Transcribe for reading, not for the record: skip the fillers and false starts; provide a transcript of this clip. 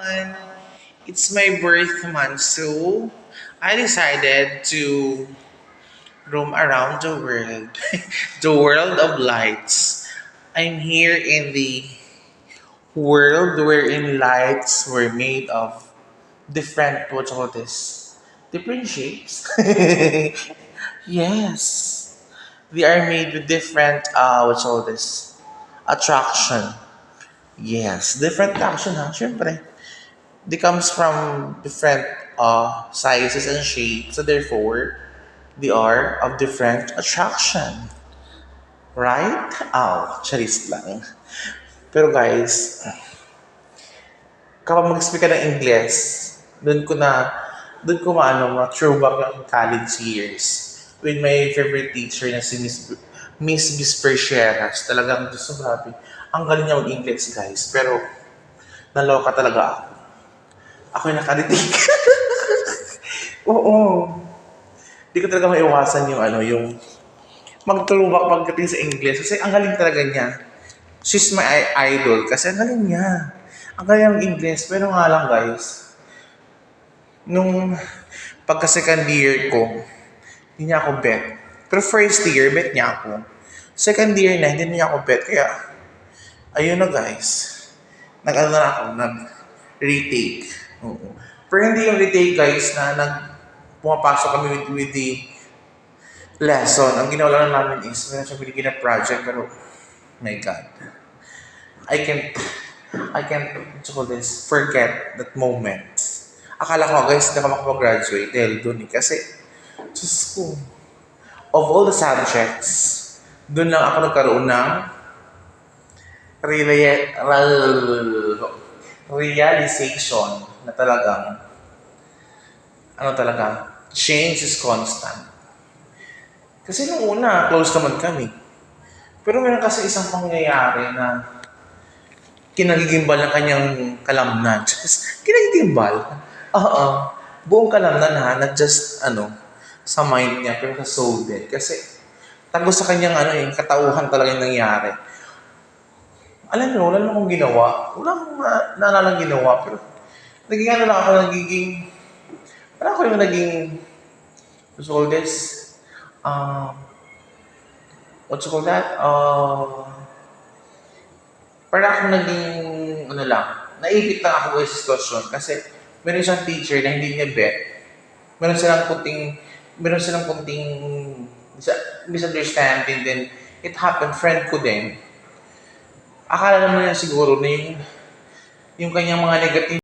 everyone. It's my birth month, so I decided to roam around the world, the world of lights. I'm here in the world wherein lights were made of different, what you call this, different shapes. Yes, they are made with different, what you call this, attraction. Yes, different action, ha? Siyempre. They comes from different sizes and shapes, so therefore they are of different attraction, right? Oh, charis lang. Pero guys, kapag mag-speak ka ng English, doon ko maano, ma-throwback yung college years with my favorite teacher na si Miss Bispersieras. Talagang gusto grabe. Ang galing niya mag-English, guys. Pero, naloka talaga ako. Ako yung nakaritig. Oo. Di ko talaga maiwasan yung yung mag-throwback pagdating sa English. Kasi ang galing talaga niya. She's my idol kasi ang galing niya. Ang galing ng English. Pero nga lang guys, nung pagka second year ko, hindi niya ako bet. Pero first year, bet niya ako. Second year na, hindi niya ako bet. Kaya, ayun na guys. Nag-ano na ako, nag-retake. Oo. Pero hindi yung retake guys na pumapasok kami with the lesson. Ang ginawa lang namin is, meron siyang binigyan na project, pero, my God. I can't, what you call this, forget that moment. Akala ko guys, na makapag-graduate dahil dun eh. Kasi, Diyos ko, of all the subjects, dun lang ako nagkaroon ng realization na talagang, change is constant. Kasi nung una, close naman kami. Pero meron kasi isang pangyayari na kinagigimbal ng kanyang kalamnan. Kinagigimbal? Oo. Buong kalamnan ha, not just sa mind niya, pero sa soul din. Kasi tagos sa kanyang yung katauhan talaga yung nangyari. Alam mo, wala naman akong ginawa. Wala akong naalalang ginawa. Pero naging lang ako, parang ako yung naging, what's called this? What you call that? Parang ako naging, naipit lang ako sa sitwasyon. Kasi meron siyang teacher na hindi niya bet. Meron silang kunting misunderstanding. Then, it happened, friend ko din. Akala naman niya siguro na yung kanyang mga negative